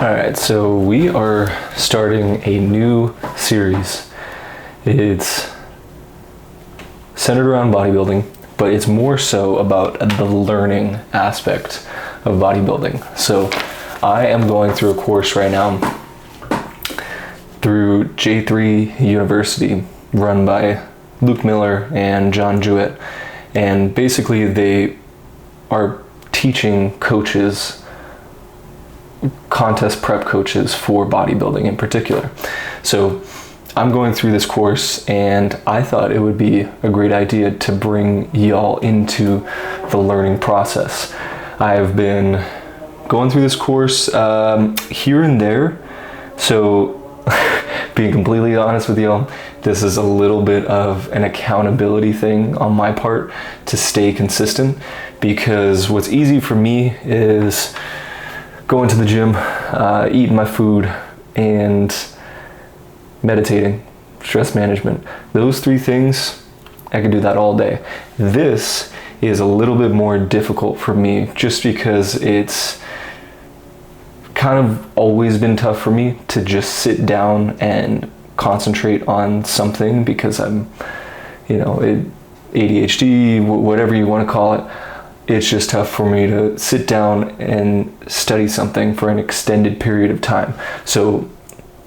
Alright, so we are starting a new series. It's centered around bodybuilding, but it's more so about the learning aspect of bodybuilding. So I am going through a course right now through J3U University, run by Luke Miller and John Jewett. And basically they are teaching coaches, contest prep coaches for bodybuilding in particular. So I'm going through this course and I thought it would be a great idea to bring y'all into the learning process. I've been going through this course here and there. So being completely honest with y'all, this is a little bit of an accountability thing on my part to stay consistent, because what's easy for me is going to the gym, eating my food, and meditating, stress management. Those three things, I can do that all day. This is a little bit more difficult for me just because it's kind of always been tough for me to just sit down and concentrate on something, because I'm, ADHD, whatever you want to call it. It's just tough for me to sit down and study something for an extended period of time. So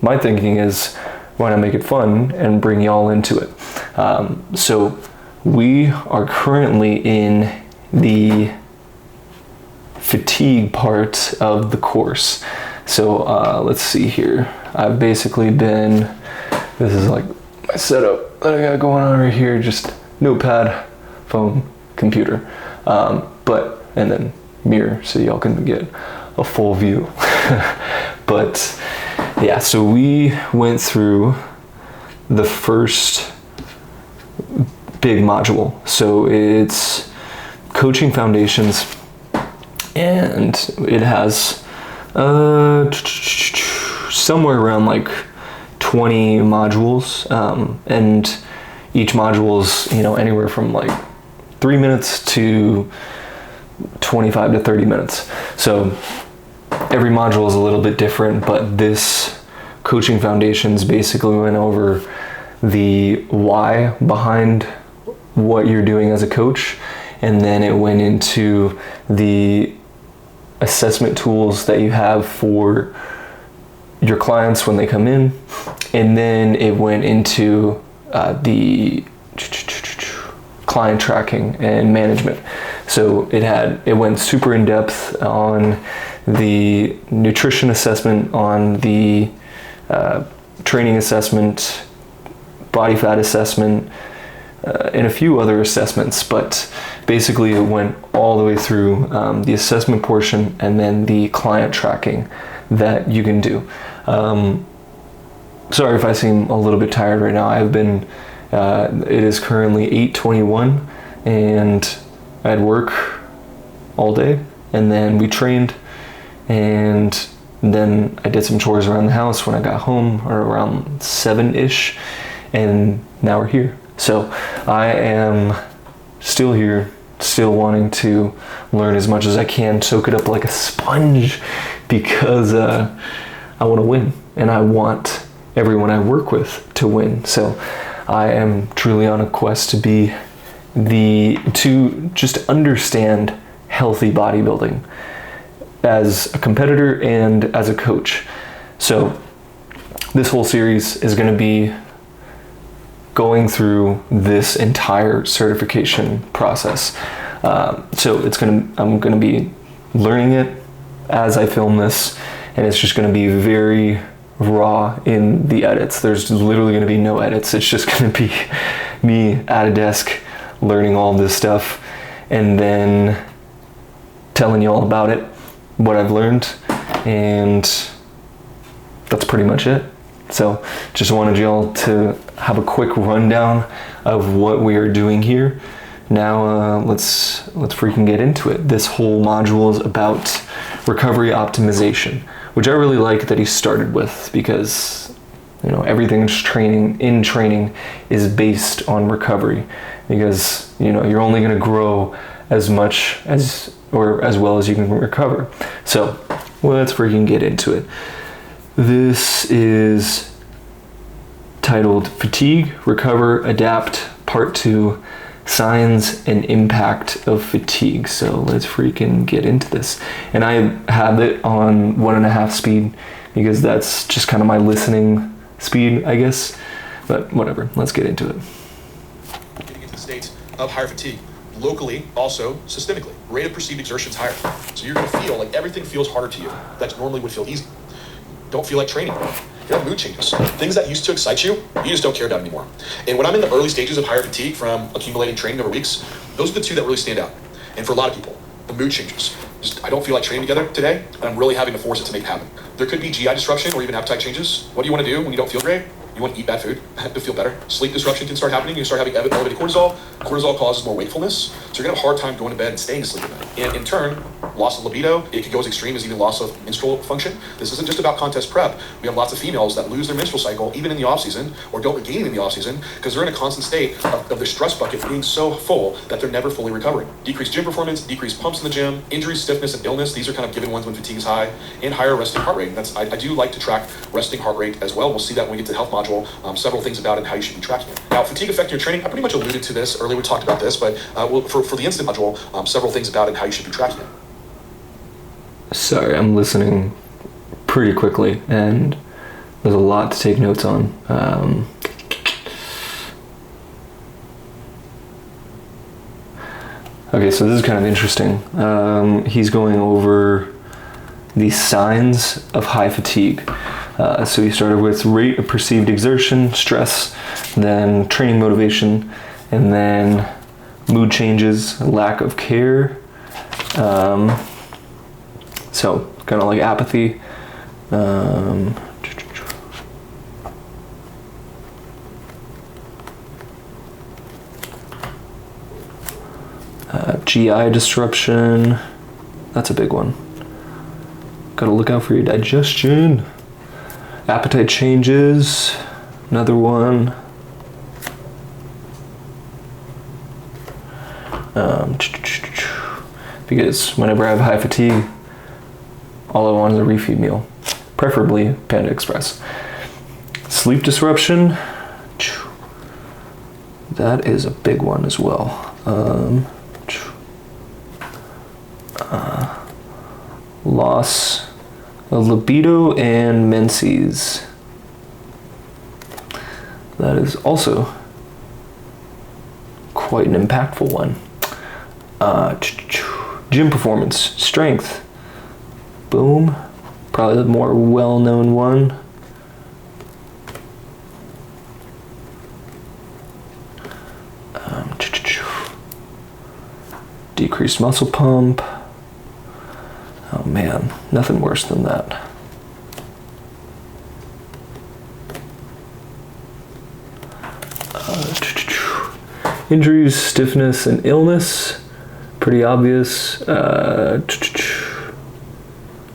my thinking is, why not make it fun and bring y'all into it? So we are currently in the fatigue part of the course. So let's see here. I've basically been, this is like my setup that I got going on right here, just notepad, phone, computer. And then mirror so y'all can get a full view. But yeah, so we went through the first big module. So it's coaching foundations, and it has somewhere around like 20 modules, and each module is anywhere from like 3 minutes to 25 to 30 minutes. So every module is a little bit different, but this coaching foundations basically went over the why behind what you're doing as a coach, and then it went into the assessment tools that you have for your clients when they come in, and then it went into the client tracking and management. So it went super in depth on the nutrition assessment, on the training assessment, body fat assessment, and a few other assessments. But basically it went all the way through the assessment portion, and then the client tracking that you can do. Sorry if I seem a little bit tired right now. I've been it is currently 8:21 and I had work all day, and then we trained, and then I did some chores around the house when I got home, or around 7-ish, and now we're here. So I am still here, still wanting to learn as much as I can, soak it up like a sponge, because I want to win, and I want everyone I work with to win. So I am truly on a quest to just understand healthy bodybuilding as a competitor and as a coach. So this whole series is going to be going through this entire certification process. So I'm going to be learning it as I film this, and it's just going to be very raw in the edits. There's literally going to be no edits. It's just going to be me at a desk learning all this stuff, and then telling you all about it, what I've learned, and that's pretty much it. So just wanted y'all to have a quick rundown of what we are doing here. Now let's freaking get into it. This whole module is about recovery optimization, which I really like that he started with, because everything's training is based on recovery, because you're only going to grow as much as, or as well as you can recover. So let's freaking get into it. This is titled Fatigue, Recover, Adapt, Part 2, Signs and Impact of Fatigue. So let's freaking get into this. And I have it on 1.5 speed because that's just kind of my listening speed, I guess. But whatever, let's get into it. Getting into the state of higher fatigue. Locally, also systemically, rate of perceived exertion is higher. So you're going to feel like everything feels harder to you that normally would feel easy. Don't feel like training. You have mood changes. Things that used to excite you, you just don't care about anymore. And when I'm in the early stages of higher fatigue from accumulating training over weeks, those are the two that really stand out. And for a lot of people, the mood changes. Just, I don't feel like training together today, and I'm really having to force it to make it happen. There could be GI disruption or even appetite changes. What do you want to do when you don't feel great? You want to eat bad food to feel better. Sleep disruption can start happening. You start having elevated cortisol. Cortisol causes more wakefulness. So you're going to have a hard time going to bed and staying asleep at night. And in turn, loss of libido, it could go as extreme as even loss of menstrual function. This isn't just about contest prep. We have lots of females that lose their menstrual cycle even in the off season or don't regain it in the off season because they're in a constant state of their stress bucket being so full that they're never fully recovering. Decreased gym performance, decreased pumps in the gym, injuries, stiffness, and illness. These are kind of given ones when fatigue is high, and higher resting heart rate. And I do like to track resting heart rate as well. We'll see that when we get to the health module. Several things about it and how you should be tracking it. Now, fatigue affecting your training, I pretty much alluded to this earlier. We talked about this, but for the instant module, several things about it and how you should be tracking it. Sorry, I'm listening pretty quickly, and there's a lot to take notes on. Okay, so this is kind of interesting. He's going over the signs of high fatigue. So he started with rate of perceived exertion, stress, then training motivation, and then mood changes, lack of care. So kind of like apathy. GI disruption. That's a big one. Gotta look out for your digestion. Appetite changes, another one. Because whenever I have high fatigue, all I want is a refeed meal, preferably Panda Express. Sleep disruption, that is a big one as well. Loss of libido and menses. That is also quite an impactful one. Gym performance, strength. Boom. Probably the more well-known one. Decreased muscle pump. Oh man, nothing worse than that. Injuries, stiffness, and illness. Pretty obvious.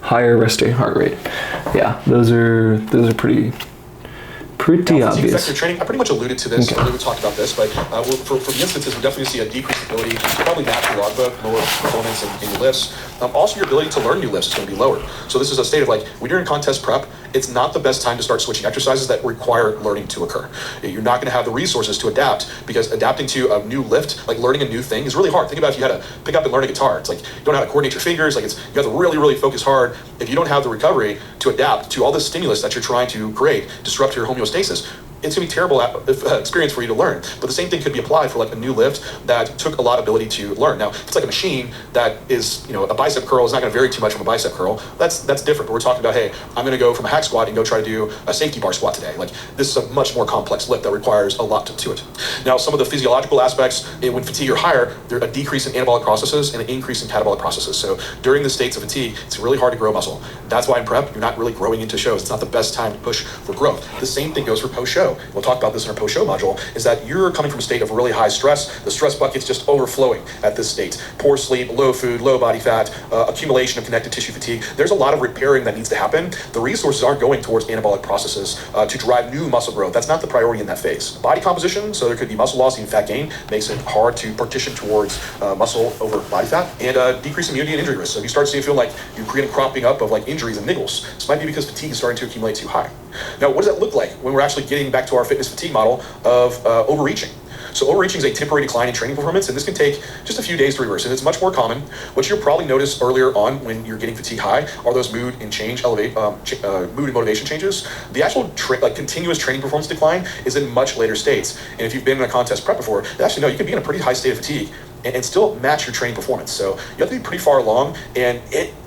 Higher resting heart rate. Yeah, those are pretty obvious. Affect your training. I pretty much alluded to this. Okay. We talked about this, but for the instances, we're definitely see a decreased ability, probably natural logbook, lower performance in your lifts. Also, your ability to learn new lifts is going to be lower. So this is a state of like, when you're in contest prep, it's not the best time to start switching exercises that require learning to occur. You're not going to have the resources to adapt because adapting to a new lift, like learning a new thing, is really hard. Think about if you had to pick up and learn a guitar. It's like you don't know how to coordinate your fingers. Like you have to really, really focus hard. If you don't have the recovery to adapt to all the stimulus that you're trying to create, disrupt your homeostasis, it's going to be a terrible experience for you to learn. But the same thing could be applied for like a new lift that took a lot of ability to learn. Now, if it's like a machine that is, a bicep curl is not going to vary too much from a bicep curl. That's different. But we're talking about, hey, I'm going to go from a hack squat and go try to do a safety bar squat today. Like this is a much more complex lift that requires a lot to it. Now, some of the physiological aspects, when fatigue are higher, there's a decrease in anabolic processes and an increase in catabolic processes. So during the states of fatigue, it's really hard to grow muscle. That's why in prep, you're not really growing into shows. It's not the best time to push for growth. The same thing goes for post-show. post-show. We'll talk about this in our post-show module, is that you're coming from a state of really high stress. The stress bucket's just overflowing at this state. Poor sleep, low food, low body fat, accumulation of connective tissue fatigue. There's a lot of repairing that needs to happen. The resources aren't going towards anabolic processes to drive new muscle growth. That's not the priority in that phase. Body composition, so there could be muscle loss, even fat gain, makes it hard to partition towards muscle over body fat, and decrease immunity and injury risk. So if you start seeing feel like you're creating cropping up of like injuries and niggles, this might be because fatigue is starting to accumulate too high. Now, what does that look like when we're actually getting back to our fitness fatigue model of overreaching? So overreaching is a temporary decline in training performance, and this can take just a few days to reverse, and it's much more common. What you'll probably notice earlier on when you're getting fatigue high are those mood and motivation changes. The actual continuous training performance decline is in much later states, and if you've been in a contest prep before, you actually know you can be in a pretty high state of fatigue and still match your training performance. So you have to be pretty far along, and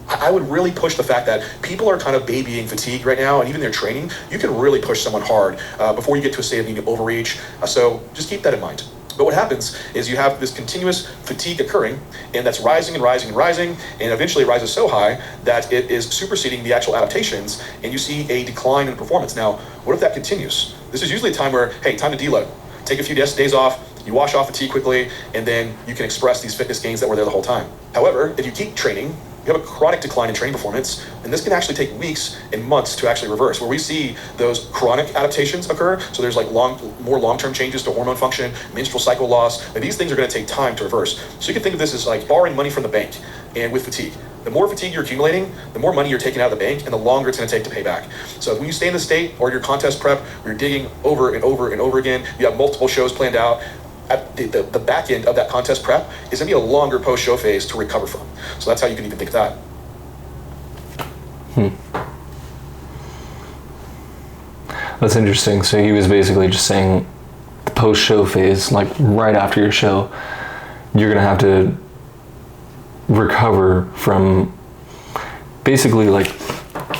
I would really push the fact that people are kind of babying fatigue right now, and even their training, you can really push someone hard before you get to a state of needing to overreach. So just keep that in mind. But what happens is you have this continuous fatigue occurring, and that's rising and rising and rising, and eventually it rises so high that it is superseding the actual adaptations, and you see a decline in performance. Now, what if that continues? This is usually a time where, hey, time to deload. Take a few days off, you wash off fatigue quickly, and then you can express these fitness gains that were there the whole time. However, if you keep training, you have a chronic decline in training performance, and this can actually take weeks and months to actually reverse, where we see those chronic adaptations occur. So there's like more long-term changes to hormone function, menstrual cycle loss. Like these things are going to take time to reverse. So you can think of this as like borrowing money from the bank, and with fatigue. The more fatigue you're accumulating, the more money you're taking out of the bank, and the longer it's going to take to pay back. So when you stay in the state or your contest prep, where you're digging over and over and over again, you have multiple shows planned out, at the back end of that contest prep is going to be a longer post-show phase to recover from. So that's how you can even think of that. That's interesting. So he was basically just saying the post-show phase, like right after your show, you're going to have to recover from basically like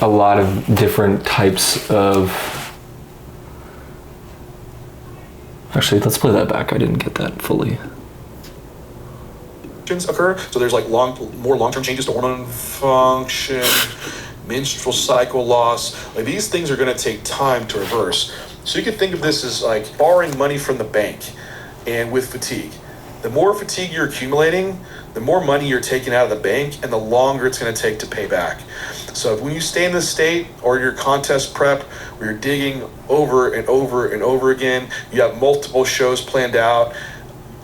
a lot of different types of... Actually, let's play that back. I didn't get that fully. Occur. So there's like more long-term changes to hormone function, menstrual cycle loss. Like these things are going to take time to reverse. So you can think of this as like borrowing money from the bank, and with fatigue. The more fatigue you're accumulating, the more money you're taking out of the bank, and the longer it's going to take to pay back. So when you stay in this state or your contest prep, where you're digging over and over and over again, you have multiple shows planned out,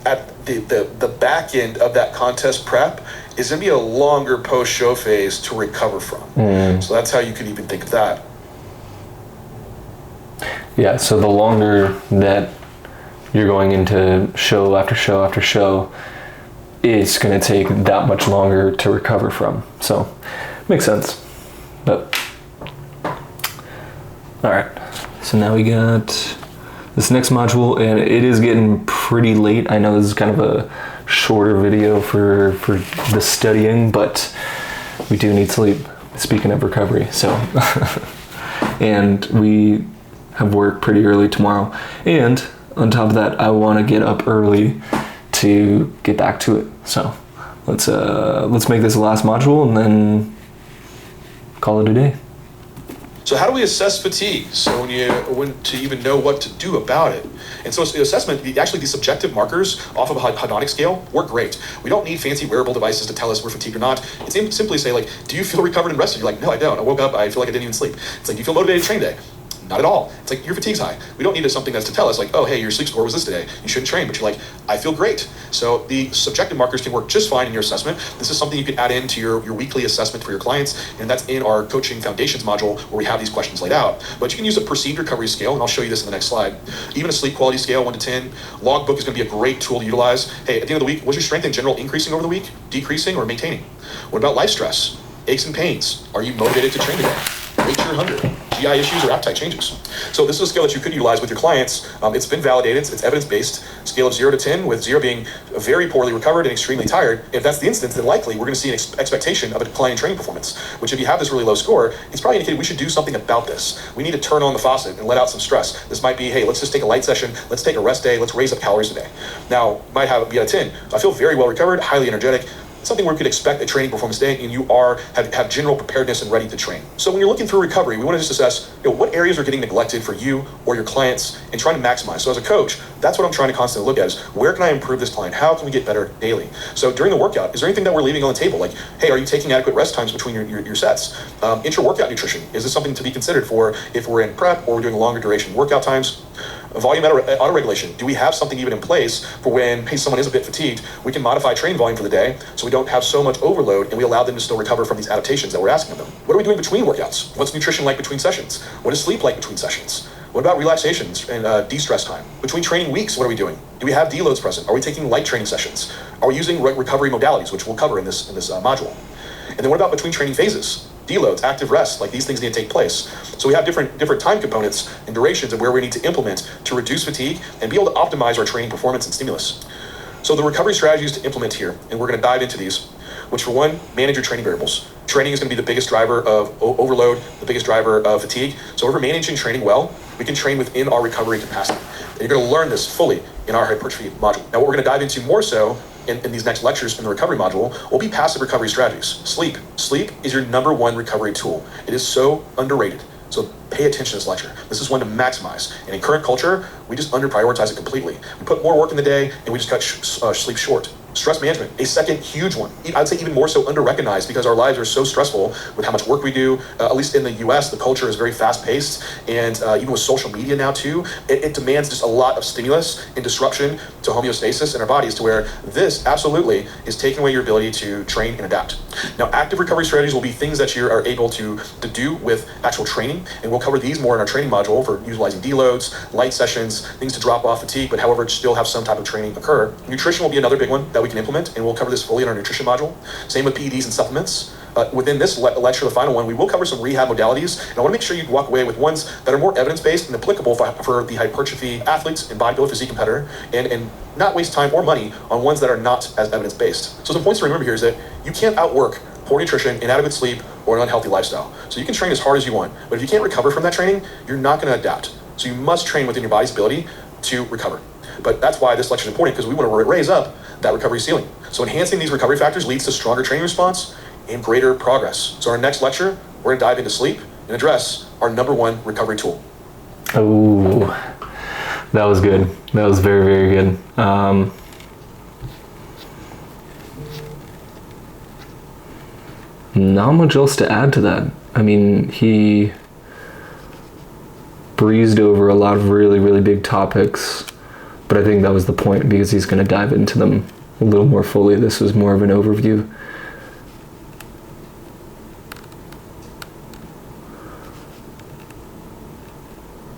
at the back end of that contest prep is going to be a longer post-show phase to recover from. So that's how you can even think of that. Yeah, so the longer that you're going into show after show after show, it's going to take that much longer to recover from. So makes sense. But all right, so now we got this next module, and it is getting pretty late. I know this is kind of a shorter video for the studying, but we do need sleep, speaking of recovery. So and we have work pretty early tomorrow, and on top of that, I want to get up early to get back to it. So let's make this the last module and then call it a day. So how do we assess fatigue? So when to even know what to do about it? And so the assessment, actually these subjective markers off of a hedonic scale work great. We don't need fancy wearable devices to tell us we're fatigued or not. It's simply say like, do you feel recovered and rested? You're like, no, I don't. I woke up, I feel like I didn't even sleep. It's like, do you feel motivated to train today? Not at all. It's like your fatigue's high. We don't need something that's to tell us like, oh, hey, your sleep score was this today. You shouldn't train, but you're like, I feel great. So the subjective markers can work just fine in your assessment. This is something you can add into your weekly assessment for your clients, and that's in our coaching foundations module where we have these questions laid out. But you can use a perceived recovery scale, and I'll show you this in the next slide. Even a sleep quality scale, 1 to 10. Logbook is going to be a great tool to utilize. Hey, at the end of the week, was your strength in general increasing over the week, decreasing, or maintaining? What about life stress, aches and pains? Are you motivated to train today? Rate your hunger, GI issues, or appetite changes. So this is a scale that you could utilize with your clients. It's been validated, it's evidence-based. Scale of 0 to 10, with 0 being very poorly recovered and extremely tired. If that's the instance, then likely we're going to see an expectation of a decline in training performance, which if you have this really low score, it's probably indicated we should do something about this. We need to turn on the faucet and let out some stress. This might be, hey, let's just take a light session, let's take a rest day, let's raise up calories today. Now, might have be at a 10. I feel very well recovered, highly energetic, something where we could expect a training performance day and you have general preparedness and ready to train. So when you're looking through recovery, we want to just assess what areas are getting neglected for you or your clients and trying to maximize. So as a coach, that's what I'm trying to constantly look at is where can I improve this client? How can we get better daily? So during the workout, is there anything that we're leaving on the table? Like, hey, are you taking adequate rest times between your sets? Intra-workout nutrition, is this something to be considered for if we're in prep or we're doing longer duration workout times? Volume auto-regulation. Do we have something even in place for when, hey, someone is a bit fatigued, we can modify training volume for the day so we don't have so much overload and we allow them to still recover from these adaptations that we're asking of them? What are we doing between workouts? What's nutrition like between sessions? What is sleep like between sessions? What about relaxations and de-stress time? Between training weeks, what are we doing? Do we have deloads present? Are we taking light training sessions? Are we using recovery modalities, which we'll cover in this module? And then what about between training phases? Deloads, active rest, like these things need to take place. So we have different time components and durations of where we need to implement to reduce fatigue and be able to optimize our training performance and stimulus. So the recovery strategies to implement here, and we're going to dive into these, which for one, manage your training variables. Training is going to be the biggest driver of overload, the biggest driver of fatigue. So if we're managing training well, we can train within our recovery capacity. And you're going to learn this fully in our hypertrophy module. Now what we're going to dive into more so in these next lectures in the recovery module will be passive recovery strategies. Sleep. Sleep is your number one recovery tool. It is so underrated. So pay attention to this lecture. This is one to maximize. And in current culture, we just under-prioritize it completely. We put more work in the day and we just cut sleep short. Stress management, a second huge one. I'd say even more so under-recognized because our lives are so stressful with how much work we do. At least in the US, the culture is very fast-paced. And even with social media now too, it demands just a lot of stimulus and disruption to homeostasis in our bodies to where this absolutely is taking away your ability to train and adapt. Now, active recovery strategies will be things that you are able to do with actual training. And we'll cover these more in our training module for utilizing deloads, light sessions, things to drop off fatigue, but however, still have some type of training occur. Nutrition will be another big one that we can implement, and we'll cover this fully in our nutrition module. Same with PEDs and supplements. Within this lecture, the final one, we will cover some rehab modalities, and I want to make sure you walk away with ones that are more evidence-based and applicable for the hypertrophy athletes and bodybuilder physique competitor, and not waste time or money on ones that are not as evidence-based. So some points to remember here is that you can't outwork poor nutrition, inadequate sleep, or an unhealthy lifestyle. So you can train as hard as you want, but if you can't recover from that training, you're not going to adapt. So you must train within your body's ability to recover. But that's why this lecture is important, because we want to raise up that recovery ceiling. So enhancing these recovery factors leads to stronger training response and greater progress. So our next lecture, we're going to dive into sleep and address our number one recovery tool. Oh, that was good. That was very, very good. Not much else to add to that. I mean, he breezed over a lot of really, really big topics, but I think that was the point because he's going to dive into them a little more fully. This was more of an overview.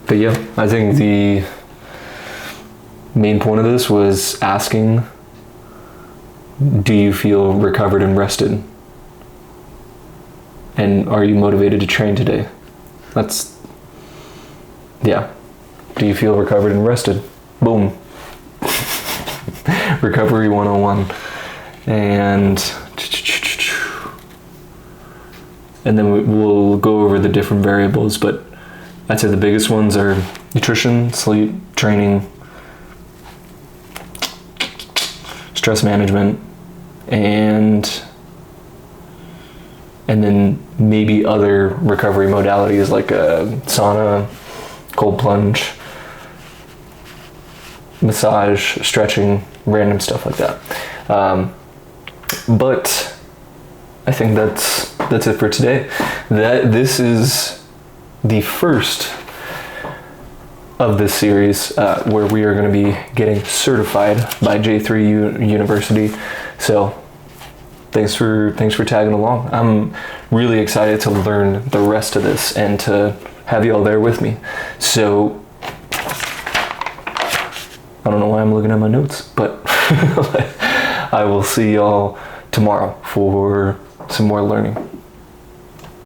But yeah, I think the main point of this was asking, do you feel recovered and rested? And are you motivated to train today? Yeah. Do you feel recovered and rested? Boom. Recovery 101. And then we'll go over the different variables, but I'd say the biggest ones are nutrition, sleep, training, stress management, and then maybe other recovery modalities like a sauna, cold plunge, massage, stretching, random stuff like that. But I think that's it for today. This is the first of this series where we are going to be getting certified by J3U University. So thanks for tagging along. I'm really excited to learn the rest of this and to have you all there with me. So I don't know why I'm looking at my notes, but I will see y'all tomorrow for some more learning.